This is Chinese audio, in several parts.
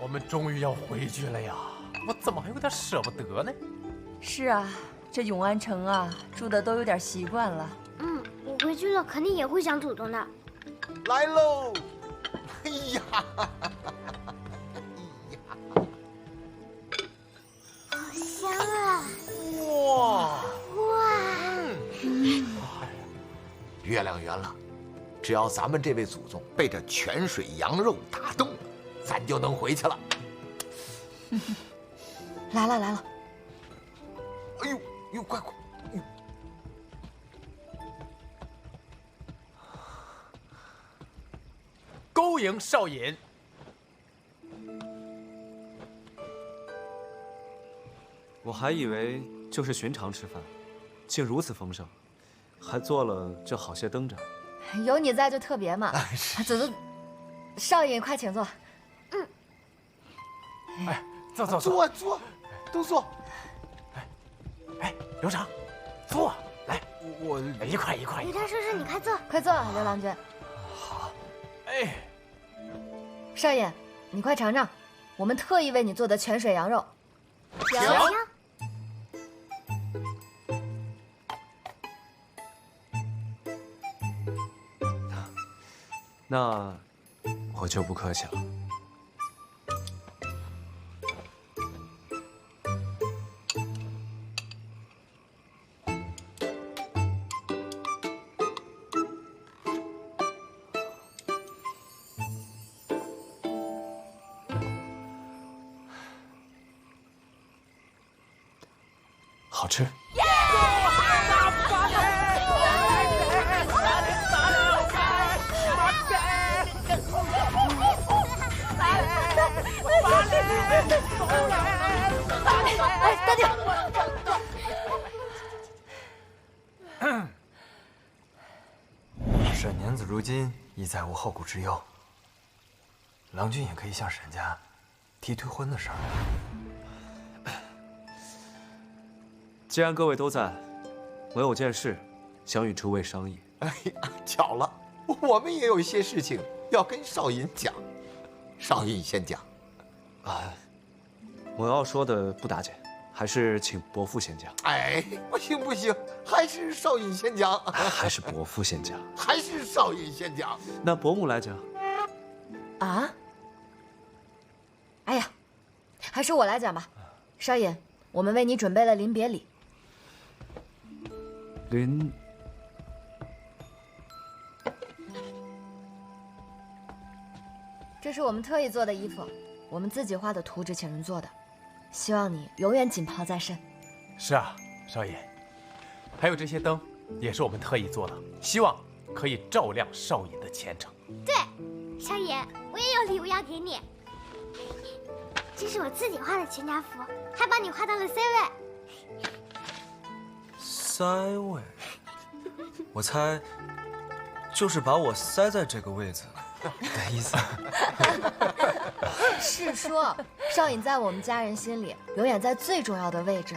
我们终于要回去了呀！我怎么还有点舍不得呢？是啊，这永安城啊，住的都有点习惯了。我回去了肯定也会想祖宗的。来喽！哎呀，好香啊！哇！月亮圆了，只要咱们这位祖宗被这泉水羊肉打动，咱就能回去了。来了来了！哎呦呦，快！勾引少尹。我还以为就是寻常吃饭，竟如此丰盛，还做了这好些灯盏。有你在就特别嘛。走走，少爷快请坐。哎，坐，都坐。哎，刘长，坐，来，我一块。李大叔叔，你快坐。快坐，刘郎君。好。哎，少爷，你快尝尝，我们特意为你做的泉水羊肉。行。那我就不客气了。好吃。哎，大弟。沈娘子如今已再无后顾之忧，郎君也可以向沈家提退婚的事儿。既然各位都在，我有件事想与诸位商议。哎呀，巧了，我们也有一些事情要跟少尹讲。少尹先讲。我要说的不打紧，还是请伯父先讲。哎，不行，还是少尹先讲。还是伯父先讲。还是少尹先讲。那伯母来讲。啊？哎呀，还是我来讲吧。少爷，我们为你准备了临别礼。这是我们特意做的衣服，我们自己画的图纸请人做的，希望你永远锦袍在身。是啊，少爷，还有这些灯也是我们特意做的，希望可以照亮少尹的前程。对，少爷，我也有礼物要给你。这是我自己画的全家福，还帮你画到了 C 位。塞位，我猜就是把我塞在这个位子的意思。是说，少尹在我们家人心里永远在最重要的位置。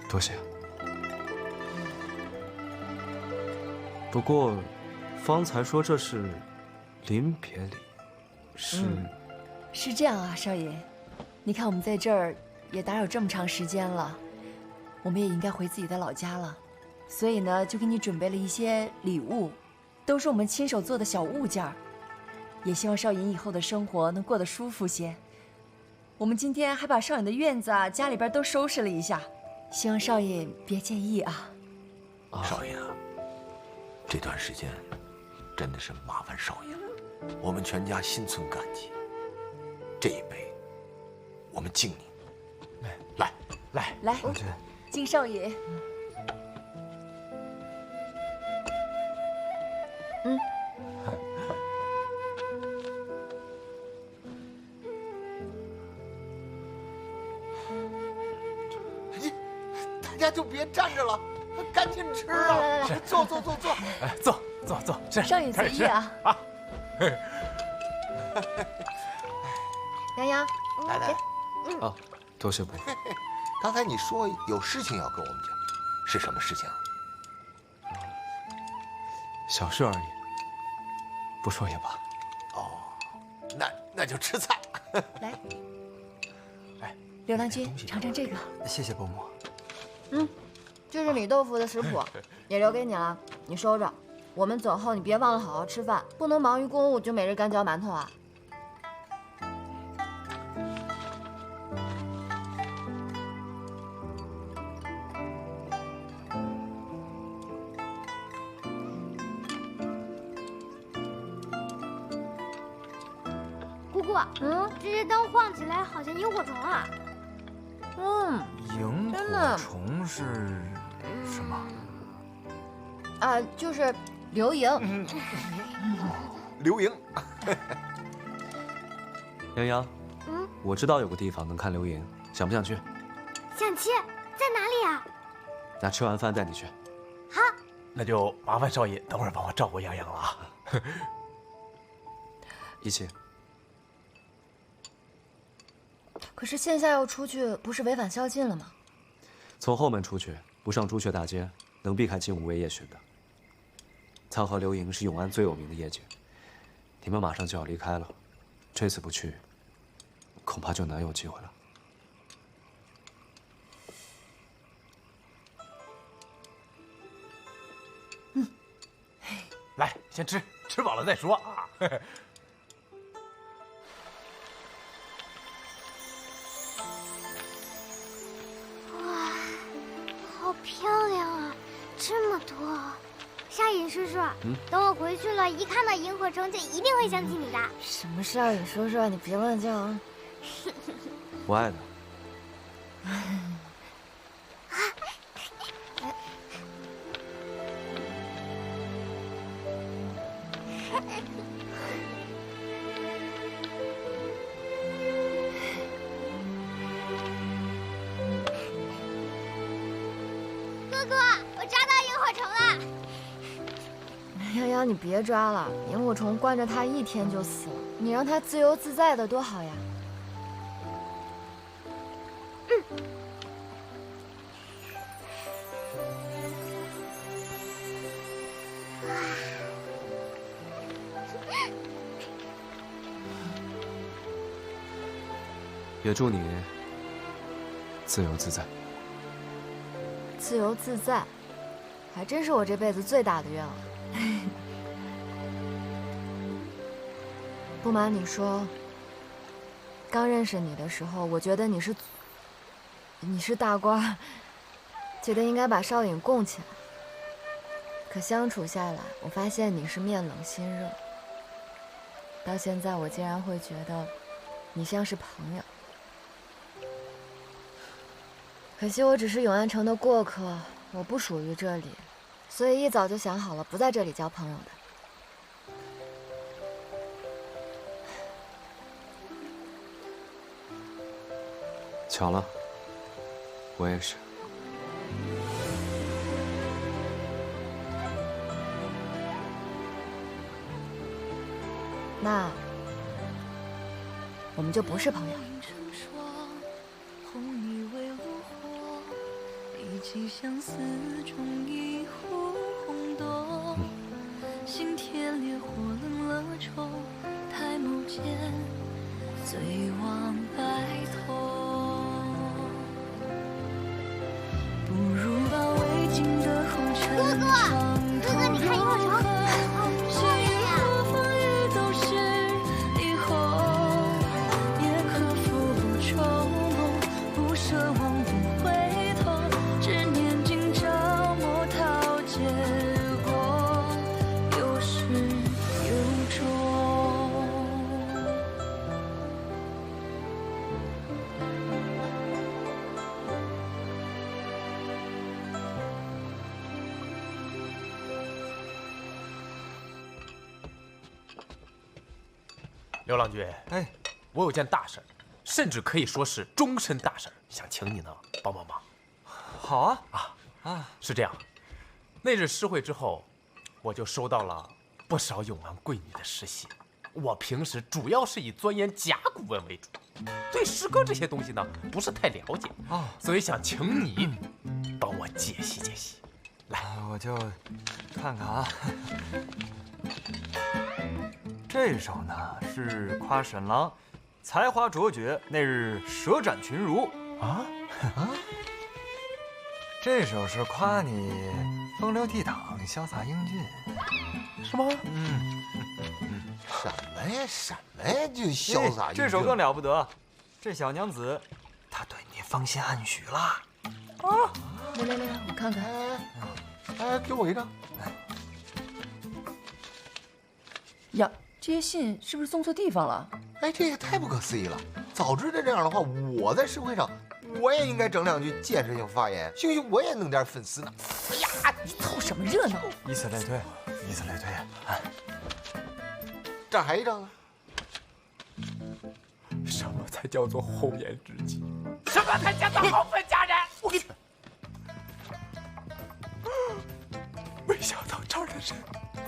多谢。不过，方才说这是临别礼，是这样啊，少爷，你看我们在这儿也打扰这么长时间了，我们也应该回自己的老家了，所以呢，就给你准备了一些礼物，都是我们亲手做的小物件儿，也希望少尹以后的生活能过得舒服些。我们今天还把少尹的院子啊、家里边都收拾了一下，希望少尹别介意啊。少尹啊，这段时间真的是麻烦少尹了，我们全家心存感激。这一杯，我们敬你。来，来，敬少爷。大家就别站着了，赶紧吃啊！来，坐。哎，坐，吃。少尹随意啊。洋洋，来，多谢伯父。刚才你说有事情要跟我们讲，是什么事情啊？小事而已，不说也罢。哦，那就吃菜。来，哎，刘郎君尝尝这个。谢谢伯母。这是米豆腐的食谱，也留给你了，你收着。我们走后你别忘了好好吃饭，不能忙于公务就每日干嚼馒头啊。姑姑，这些灯晃起来好像萤火虫啊。萤真的火虫是什么？啊，就是刘莹。刘莹，洋洋，我知道有个地方能看流萤，想不想去？想去，在哪里啊？那吃完饭带你去。好，那就麻烦少爷等会儿帮我照顾洋洋了啊。一起。可是现在要出去，不是违反宵禁了吗？从后门出去，不上朱雀大街，能避开金吾卫夜巡的。苍河流萤是永安最有名的夜景，你们马上就要离开了，这次不去，恐怕就难有机会了。来，先吃，吃饱了再说啊。哇，好漂亮啊，这么多。沙隐叔叔，等我回去了，一看到萤火虫就一定会想起你的。什么事儿，你说说，你别乱叫啊。不爱的。哥哥，我抓到萤火虫了。洋洋，你别抓了，萤火虫关着它一天就死了，你让它自由自在的多好呀。也祝你自由自在。自由自在，还真是我这辈子最大的愿望。不瞒你说，刚认识你的时候，我觉得你是大官，觉得应该把少隐供起来。可相处下来，我发现你是面冷心热。到现在，我竟然会觉得你像是朋友。可惜我只是永安城的过客，我不属于这里，所以一早就想好了不在这里交朋友的。巧了，我也是。那我们就不是朋友。相思中一壶红豆，心田烈火冷了愁，抬眸间醉望白头。不如把未尽的红尘长哥哥，你看萤火虫，好漂亮呀！风雨都是以后，也可付愁梦，不奢望不回头。刘郎君，哎，我有件大事，甚至可以说是终身大事，想请你呢帮帮忙。好啊，是这样，那日诗会之后，我就收到了不少永安贵女的诗信，我平时主要是以钻研甲骨文为主，对诗歌这些东西呢不是太了解所以想请你帮我解析解析。来，我就看看啊。这首呢是夸沈郎才华卓绝，那日舌战群儒啊。这首是夸你风流倜傥、潇洒英俊，是吗？什么呀什么呀，就潇洒英俊。这首更了不得，这小娘子，她对你芳心暗许了。来，我看看。哎，给我一张。呀，这些信是不是送错地方了？哎，这也太不可思议了！早知道这样的话，我在诗会上我也应该整2句建设性发言，兴许我也弄点粉丝呢。哎呀，你凑什么热闹？以此类推，以此类推。这儿还一张啊！什么才叫做红颜知己？什么才叫做好分家人？我给你。没想到这儿的人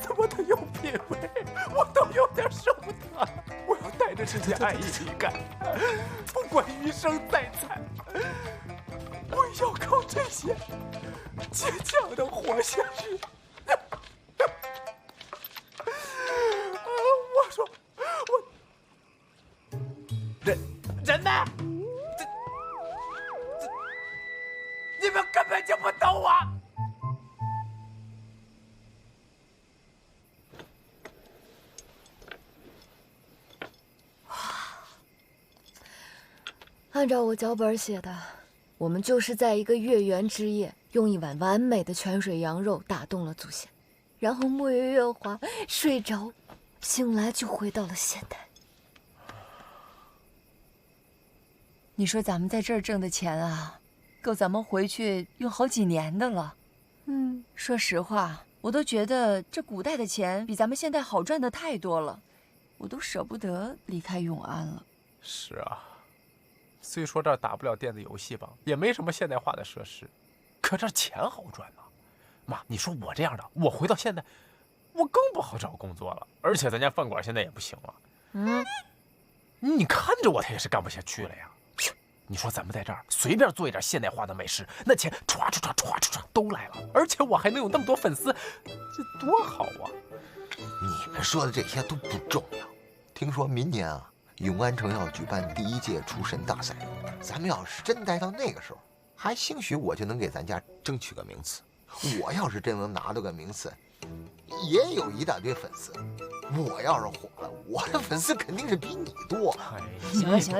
这么的有品位，我都有点舍不得。我要带着这些爱意离开，不管余生再惨，我要靠这些坚强的活下去。我说，人呢？你们根本就不懂我。按照我脚本写的，我们就是在一个月圆之夜，用一碗完美的泉水羊肉打动了祖先，然后沐浴月华，睡着，醒来就回到了现代。你说咱们在这儿挣的钱啊，够咱们回去用好几年的了。说实话，我都觉得这古代的钱比咱们现在好赚的太多了，我都舍不得离开永安了。是啊，虽说这儿打不了电子游戏吧，也没什么现代化的设施，可这钱好赚呐。妈，你说我这样的，我回到现在，我更不好找工作了，而且咱家饭馆现在也不行了。你看着我，他也是干不下去了呀。你说咱们在这儿随便做一点现代化的美食，那钱唰都来了，而且我还能有那么多粉丝，这多好啊！你们说的这些都不重要。听说明年啊，永安城要举办第1届厨神大赛，咱们要是真待到那个时候，还兴许我就能给咱家争取个名次。我要是真能拿到个名次，也有一大堆粉丝。我要是火了，我的粉丝肯定是比你多。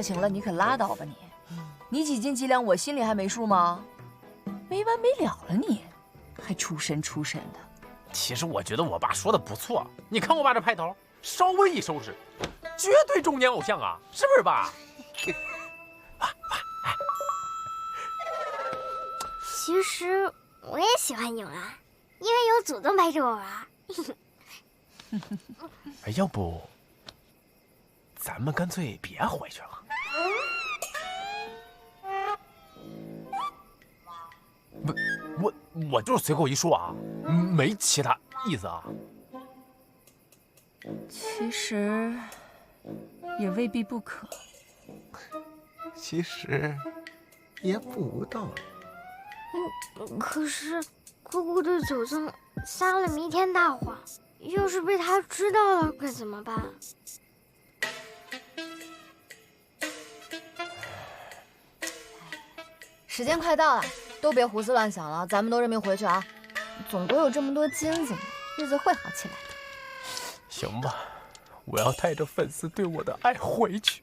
行了，你可拉倒吧你！你几斤几两，我心里还没数吗？没完没了了你，还出身的。其实我觉得我爸说的不错，你看我爸这派头，稍微一收拾，绝对中年偶像啊，是不是爸？其实我也喜欢永安，因为有祖宗陪着我玩。哎，要不咱们干脆别回去了。我就是随口一说啊，没其他意思啊。其实也未必不可。其实也不无道理。可是姑姑对祖宗撒了弥天大谎，要是被他知道了该怎么办？时间快到了，都别胡思乱想了，咱们都认命回去啊！总归有这么多金子呢，日子会好起来的。行吧，我要带着粉丝对我的爱回去。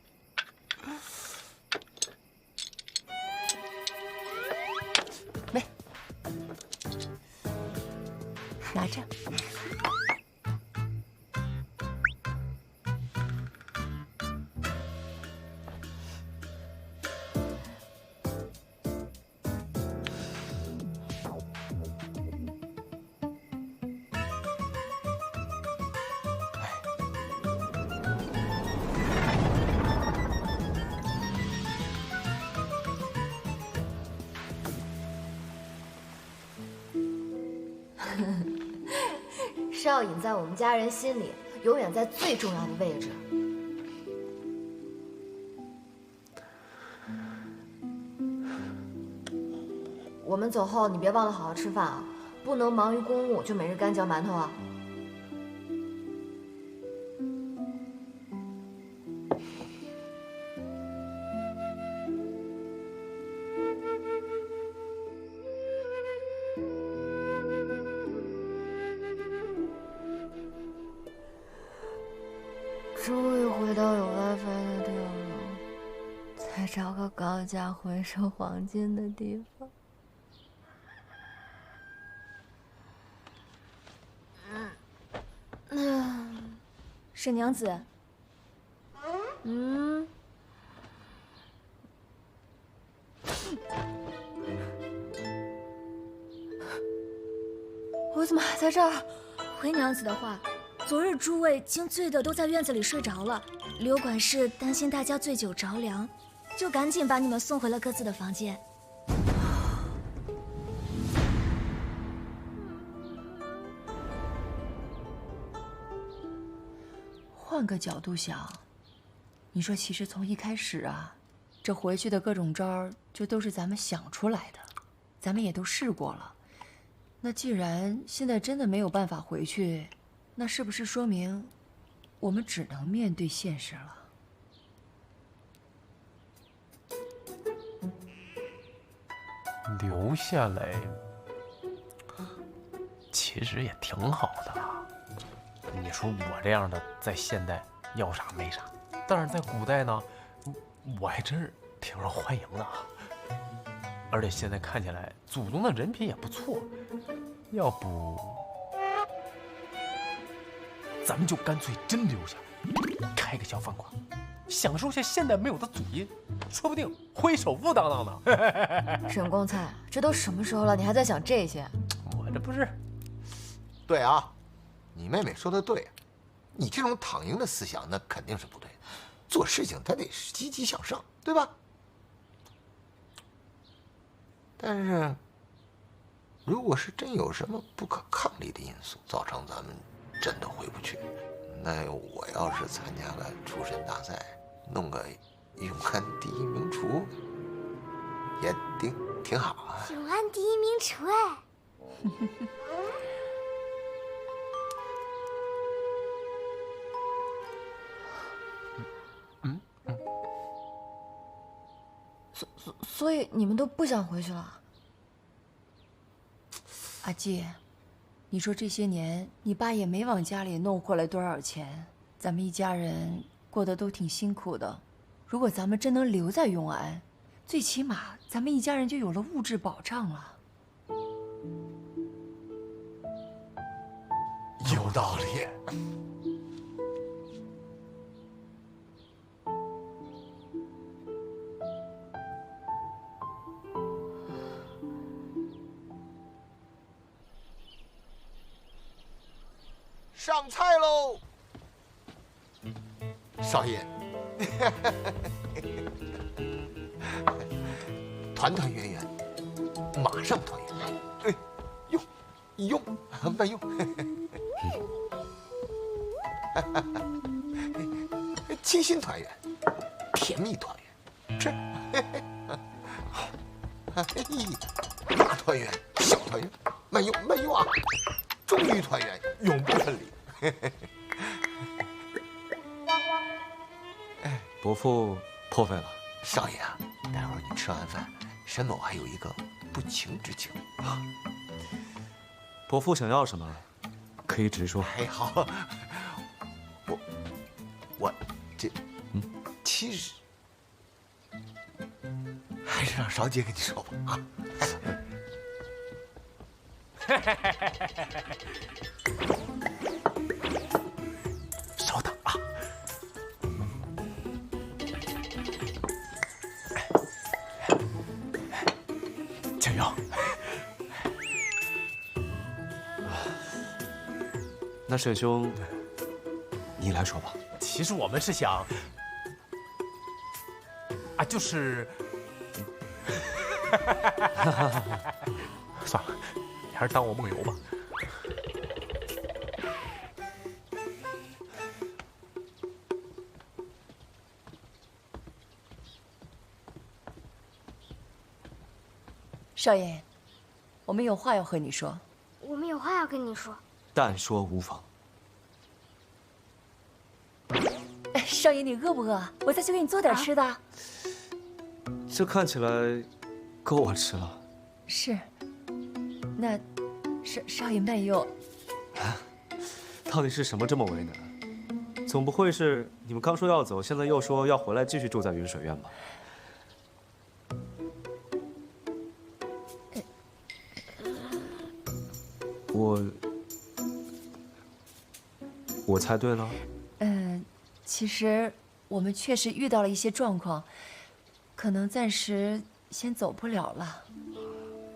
没，拿着。少颖在我们家人心里永远在最重要的位置。我们走后，你别忘了好好吃饭啊，不能忙于公务就每日干嚼馒头啊。终于回到有 WiFi 的地方了，再找个高价回收黄金的地方。沈娘子，我怎么还在这儿？回娘子的话，昨日诸位竟醉得都在院子里睡着了。刘管事担心大家醉酒着凉，就赶紧把你们送回了各自的房间。换个角度想，你说其实从一开始啊，这回去的各种招儿就都是咱们想出来的，咱们也都试过了。那既然现在真的没有办法回去，那是不是说明我们只能面对现实了？留下来，其实也挺好的。你说我这样的在现代要啥没啥，但是在古代呢，我还真是挺受欢迎的啊。而且现在看起来祖宗的人品也不错，要不咱们就干脆真留下，开个小饭馆，享受下现代没有的祖荫，说不定会首富当当呢。沈公菜，这都什么时候了，你还在想这些？我这不是……对啊，你妹妹说的对，你这种躺赢的思想那肯定是不对的，做事情它得是积极向上，对吧？但是，如果是真有什么不可抗力的因素造成咱们真的回不去，那我要是参加个厨神大赛，弄个永安第一名厨，也挺好啊。永安第一名厨哎。所以你们都不想回去了？阿季，你说这些年你爸也没往家里弄回来多少钱，咱们一家人过得都挺辛苦的。如果咱们真能留在永安，最起码咱们一家人就有了物质保障了。有道理。上菜喽，少爷，团团圆圆，马上团圆。哎，用，慢用。清新团圆，甜蜜团圆，吃。大团圆，小团圆，慢用啊！终于团圆，永不分离。伯父破费了。少爷啊，待会儿你吃完饭，沈某还有一个不情之请啊。伯父想要什么，可以直说。哎，好，我这，其实还是让少姐跟你说吧啊。稍等啊，加油！那沈兄，你来说吧。其实我们是想，啊，就是，算了，你还是当我梦游吧。少爷，我们有话要和你说。我们有话要跟你说。但说无妨。少爷，你饿不饿？我再去给你做点吃的。这看起来够我吃了。是。那，少爷慢用。到底是什么这么为难？总不会是你们刚说要走，现在又说要回来继续住在云水院吧？我猜对了。其实我们确实遇到了一些状况，可能暂时先走不了了。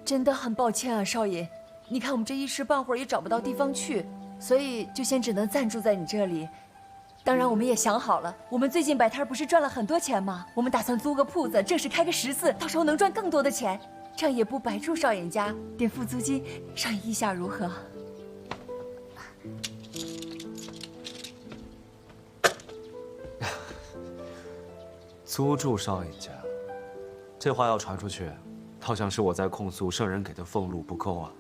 真的很抱歉啊，少爷。你看我们这一时半会儿也找不到地方去，所以就先只能暂住在你这里。当然，我们也想好了，我们最近摆摊不是赚了很多钱吗？我们打算租个铺子，正式开个14，到时候能赚更多的钱，这样也不白住少爷家，垫付租金。少爷意下如何？租住少爷家，这话要传出去，倒像是我在控诉圣人给的俸禄不够啊。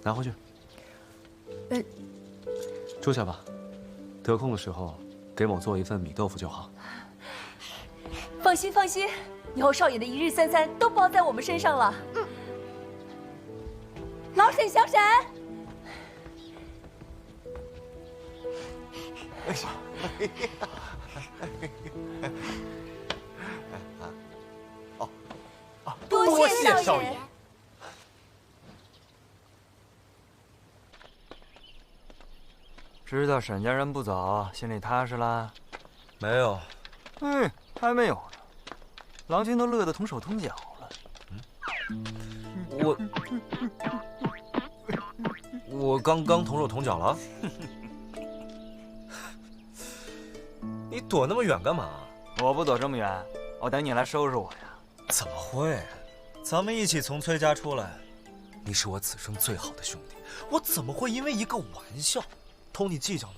拿回去。住下吧，得空的时候给某做一份米豆腐就好。放心放心，以后少爷的一日三餐都包在我们身上了。老沈、小沈。多谢少爷。知道沈家人不走，心里踏实啦？没有。还没有呢。郎君都乐得同手同脚了。我刚刚同手同脚了。你躲那么远干嘛？我不躲这么远，我等你来收拾我呀。怎么会？咱们一起从崔家出来，你是我此生最好的兄弟，我怎么会因为一个玩笑同你计较呢？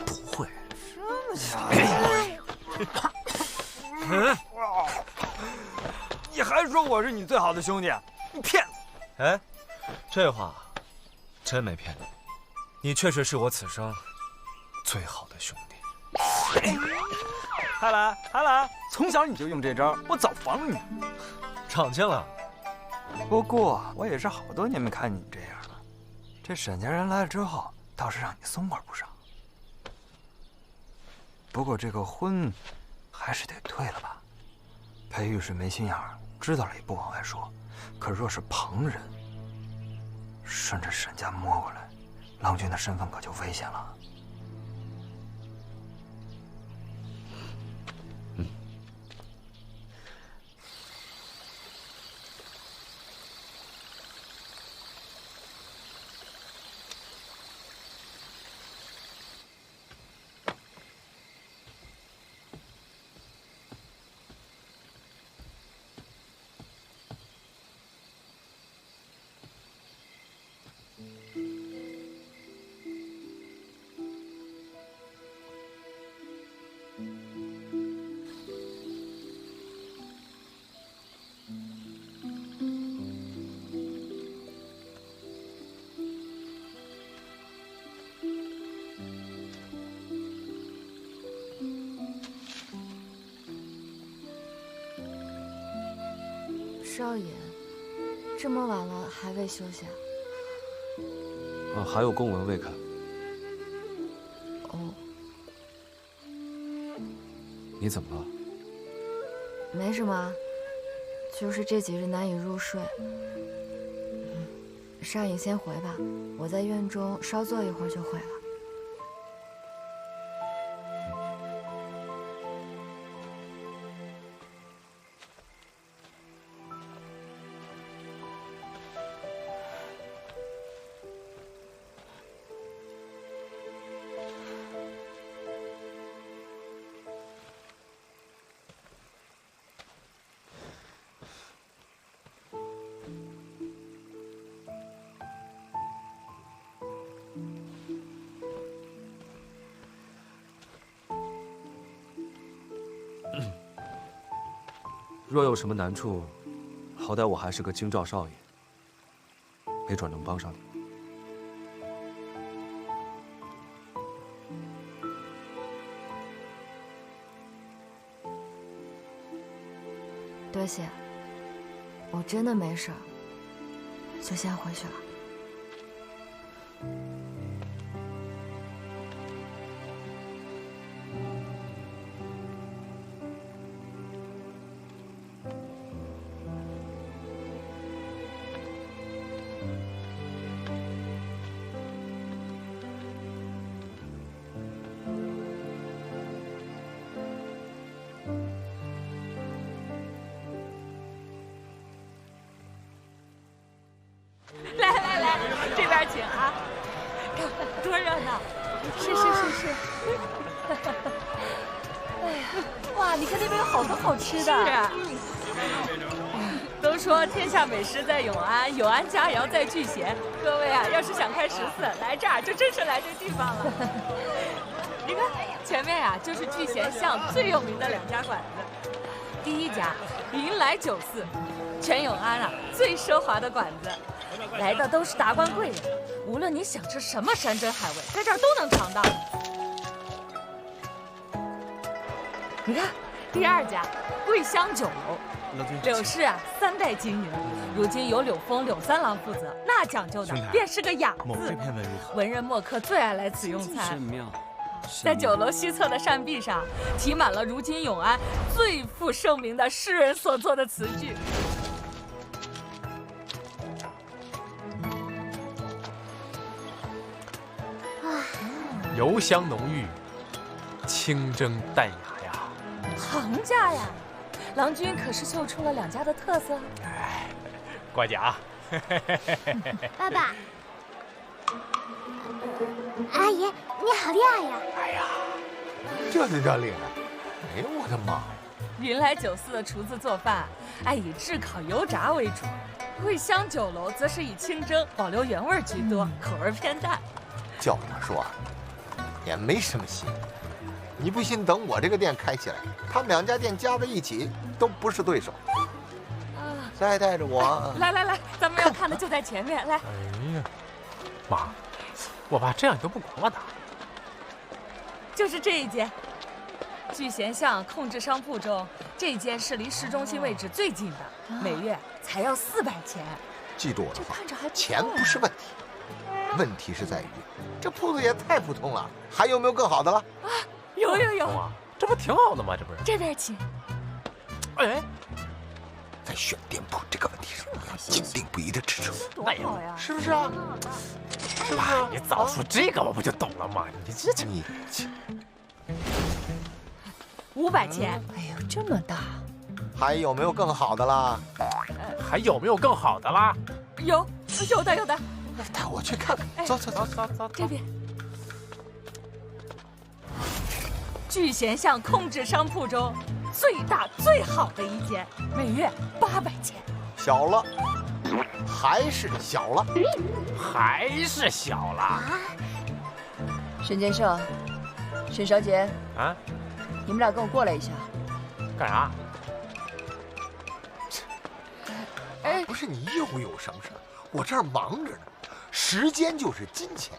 不会。这么巧？你还说我是你最好的兄弟？你骗子！哎，这话真没骗你，你确实是我此生最好的兄弟。海兰，从小你就用这招，我早防了你。长进了。不过我也是好多年没看你这样了。这沈家人来了之后，倒是让你松快不少。不过这个婚，还是得退了吧。裴玉是没心眼儿，知道了也不往外说。可若是旁人，顺着沈家摸过来，郎君的身份可就危险了。少爷，这么晚了还未休息啊？还有公文未看。哦，你怎么了？没什么，就是这几日难以入睡。少爷先回吧，我在院中稍坐一会儿就回了。若有什么难处，好歹我还是个京兆少爷，没准能帮上你。多谢，我真的没事儿，就先回去了。来来来，这边请啊！看多热闹！是。哎呀，哇，你看那边有好多好吃的。是啊。都说天下美食在永安，永安佳肴在聚贤。各位啊，要是想开14，来这儿就真是来对地方了。你看前面啊，就是聚贤巷最有名的2家馆子。第一家林来酒肆，全永安啊最奢华的馆子。来的都是达官贵人，无论你想吃什么山珍海味，在这儿都能尝到。你看，第2家桂香酒楼，柳氏啊3代经营，如今由柳峰、柳三郎负责，那讲究的便是个雅字，文人墨客最爱来此用餐。在酒楼西侧的扇壁上，题满了如今永安最负盛名的诗人所作的词句。油香浓郁，清蒸淡雅呀。行家呀，郎君可是嗅出了2家的特色？哎，过奖。爸爸，阿姨，你好厉害呀！哎呀，这就叫厉害！哎呦我的妈呀！云来酒肆的厨子做饭，以炙烤油炸为主；桂香酒楼则是以清蒸保留原味居多，口味偏淡。叫我说，也没什么新意。你不信，等我这个店开起来，他们2家店加在一起都不是对手。再带着我，来，咱们要看的就在前面。来，哎呀，妈，我爸这样你都不管我打。就是这一间，聚贤巷控制商铺中，这一间是离市中心位置最近的，每月才要400钱。记住我的话，钱不是问题。问题是在于，这铺子也太普通了，还有没有更好的了？啊，有，这不挺好的吗？这不是？这边请。哎，在选店铺这个问题上，要坚定不移的支持我。多好呀，是不是啊？爸，你早说这个我不就懂了吗？你500钱。哎呦，这么大！还有没有更好的啦？还有没有更好的啦？有的。带我去看看。走。这边。聚贤巷控制商铺中最大最好的一间，每月800钱。小了，还是小了。沈先生，沈小姐啊，你们俩跟我过来一下。干啥？哎，不是你又有什么事儿？我这儿忙着呢。时间就是金钱。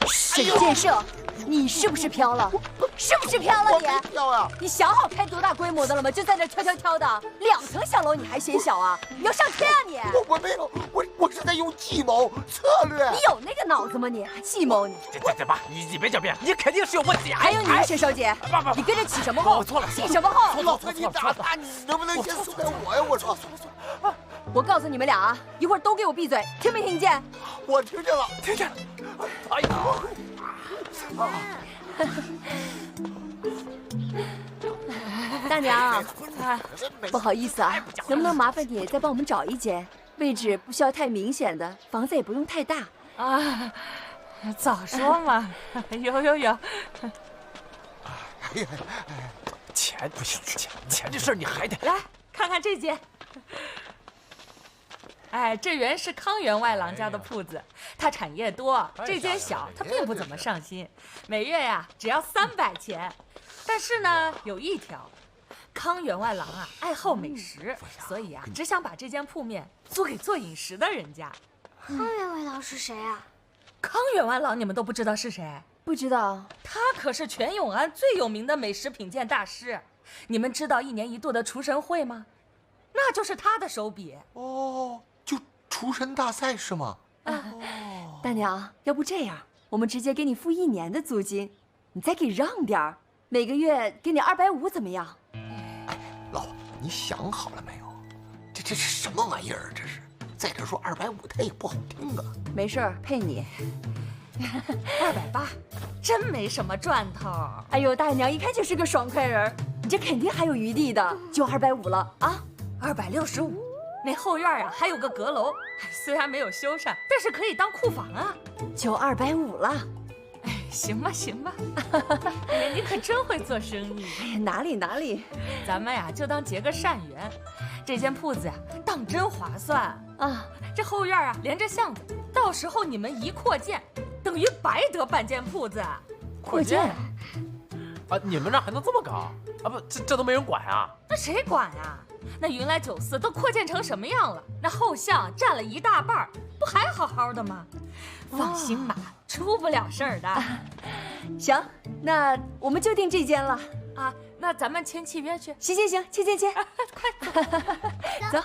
沈建设，你是不是飘了？是不是飘了你？我没飘呀！你想好开多大规模的了吗？就在那挑的，2层小楼你还嫌小啊？你要上天啊你！我没有，我是在用计谋策略。你有那个脑子吗你？计谋你？这爸，你别狡辩，你肯定是有问题。还有你沈小姐，你跟着起什么哄？我错了，起什么哄？老子你打他，你能不能先松开我呀？我说。我告诉你们俩啊，一会儿都给我闭嘴，听没听见？我听见了。哎呀！大娘，不好意思啊，能不能麻烦你再帮我们找一间，位置不需要太明显的，房子也不用太大啊？早说嘛，有。哎呀，钱不行，钱这事儿你还得来看看这间。哎，这原是康员外郎家的铺子，他产业多，这间小，他并不怎么上心，每月呀只要300钱。但是呢，有一条，康员外郎啊，爱好美食，所以啊，只想把这间铺面租给做饮食的人家。康员外郎是谁啊？康员外郎你们都不知道是谁？不知道。他可是全永安最有名的美食品鉴大师。你们知道1年1度的厨神会吗？那就是他的手笔。哦，就厨神大赛是吗？大娘，要不这样，我们直接给你付1年的租金，你再给让点儿，每个月给你250，怎么样？老婆，你想好了没有？这是什么玩意儿？这是。再者说250，它也不好听啊。没事儿，配你。280，真没什么赚头。哎呦，大娘一看就是个爽快人，你这肯定还有余地的，就250了啊。265，那后院啊还有个阁楼，虽然没有修缮，但是可以当库房啊。就250了。哎，行吧行吧。哎呀，你可真会做生意。哎呀，哪里，咱们呀就当结个善缘。这间铺子呀当真划算啊！这后院啊连着巷子，到时候你们一扩建，等于白得半间铺子。扩建？啊，你们这还能这么搞啊？不，这都没人管啊？那谁管呀？那云来酒肆都扩建成什么样了？那后巷占了一大半，不还好好的吗？放心吧，出不了事儿的。行，那我们就定这间了啊。那咱们签契约去。行，签。快走。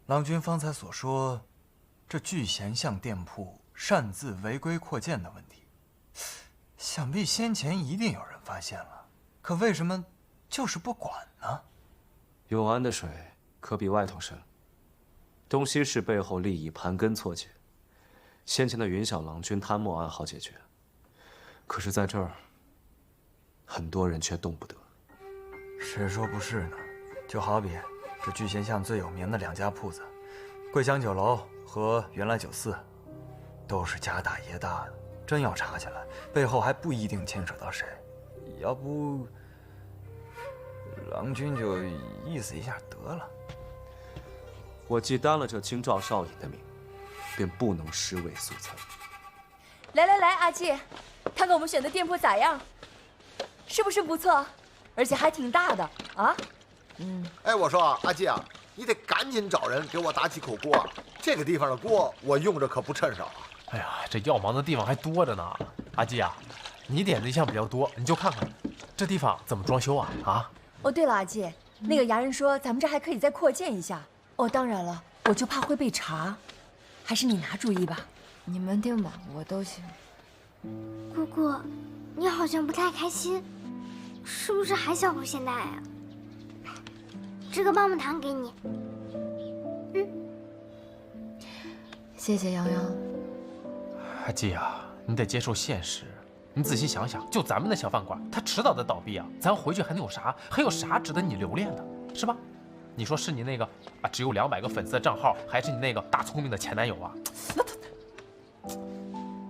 郎君方才所说，这聚贤巷店铺擅自违规扩建的问题，想必先前一定有人发现了，可为什么就是不管呢？永安的水可比外头深，东西市背后利益盘根错节，先前的云小郎君贪墨案好解决，可是在这儿，很多人却动不得。谁说不是呢？就好比这聚贤巷最有名的2家铺子，桂香酒楼和原来酒肆，都是家大业大的，真要查起来，背后还不一定牵扯到谁。要不，郎君就意思一下得了。我既担了这京兆少尹的名，便不能尸位素餐。来，阿季，看看我们选的店铺咋样？是不是不错？而且还挺大的啊。哎，我说阿季啊，你得赶紧找人给我打几口锅，这个地方的锅我用着可不趁少啊。哎呀，这要忙的地方还多着呢。阿季啊，你点的一项比较多，你就看看这地方怎么装修啊？啊？哦，对了，阿季，那个衙人说咱们这还可以再扩建一下。哦，当然了，我就怕会被查，还是你拿主意吧。你们定吧，我都行。姑姑，你好像不太开心，是不是还想回现代啊？这个棒棒糖给你。谢谢洋洋。阿季啊，你得接受现实。你仔细想想，就咱们的小饭馆，它迟早得倒闭啊！咱回去还能有啥？还有啥值得你留恋的，是吧？你说是你那个啊只有200个粉丝的账号，还是你那个大聪明的前男友啊？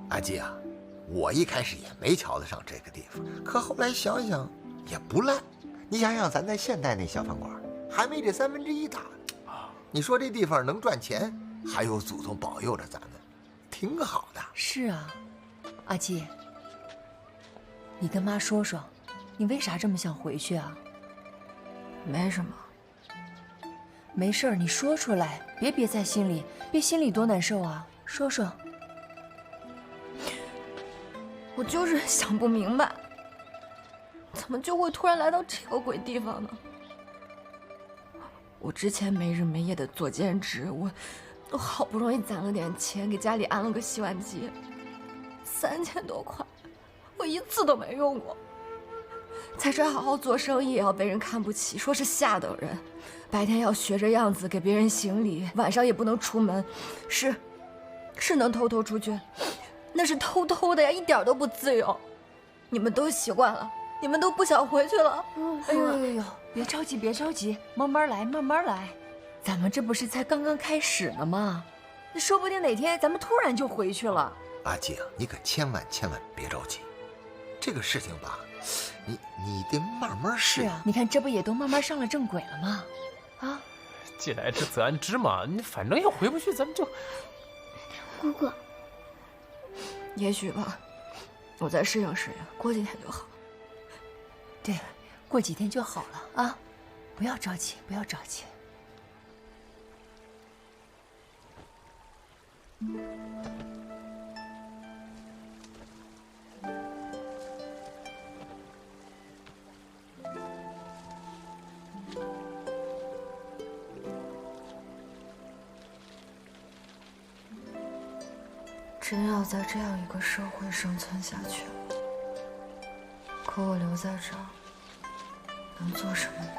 阿季啊，我一开始也没瞧得上这个地方，可后来想想也不赖。你想想，咱在现代那小饭馆，还没这1/3大呢。你说这地方能赚钱，还有祖宗保佑着咱们，挺好的。是啊，阿季，你跟妈说说，你为啥这么想回去啊？没什么。没事儿，你说出来，别憋在心里，憋心里多难受啊！说说。我就是想不明白，怎么就会突然来到这个鬼地方呢？我之前没日没夜的做兼职，我好不容易攒了点钱，给家里安了个洗碗机，3000多块，我一次都没用过。在这好好做生意也要被人看不起，说是下等人。白天要学着样子给别人行礼，晚上也不能出门，是能偷偷出去，那是偷偷的呀，一点都不自由。你们都习惯了，你们都不想回去了。哎呦，别着急，别着急，慢慢来，慢慢来。咱们这不是才刚刚开始呢吗？那说不定哪天咱们突然就回去了。阿季啊，你可千万别着急，这个事情吧，你得慢慢适应。是啊，你看这不也都慢慢上了正轨了吗？啊，既来之则安之嘛，你反正要回不去，咱们就……姑姑，也许吧。我再适应适应，过几天就好。对，过几天就好了啊，不要着急，不要着急。真要在这样一个社会生存下去，可我留在这儿，能做什么呢？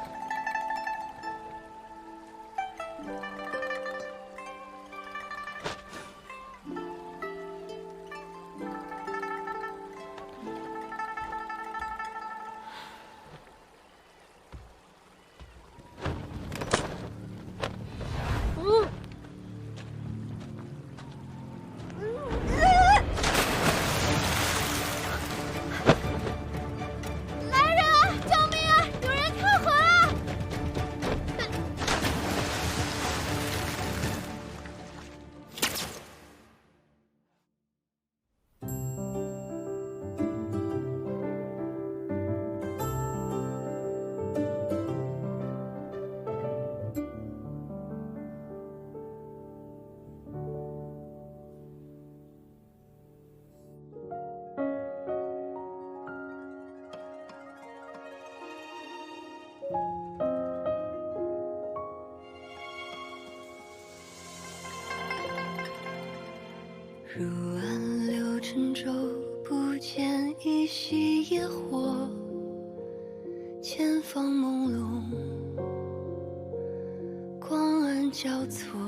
入暗流沉舟，不见一夕野火，前方朦胧，光暗交错，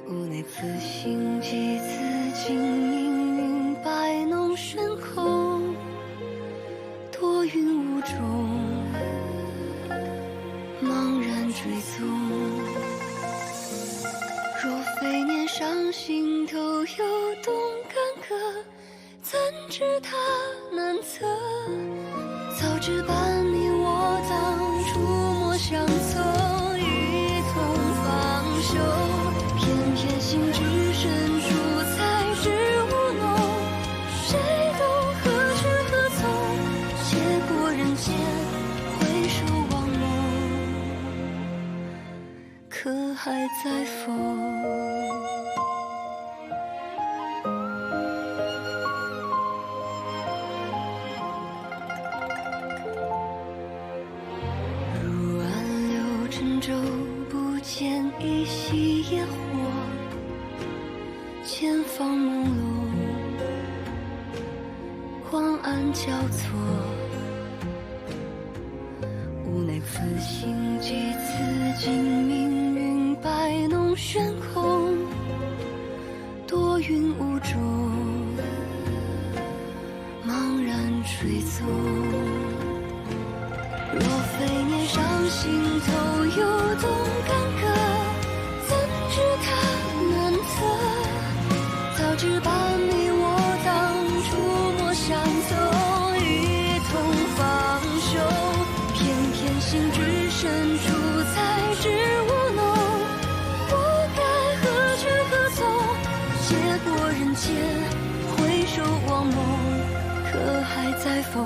屋内此心即此境，氤氲白弄悬空，多云雾中，茫然追踪。若非年少心头有动干戈，怎知他难测？早知把你我当初莫相错，一同方休。偏偏心之深处才知无浓，谁懂何去何从？结果人间回首望梦，可还在否？舟不见一夕野火，前方朦胧，光暗交错，屋内此心即此境，命运摆弄悬空，多云雾中，茫然追踪。若非年少心头有动干戈，怎知他难测？早知把你我当初莫相错，一同方休。偏偏心之深处才知无浓，我该何去何从？结果人间回首望梦，可还在否？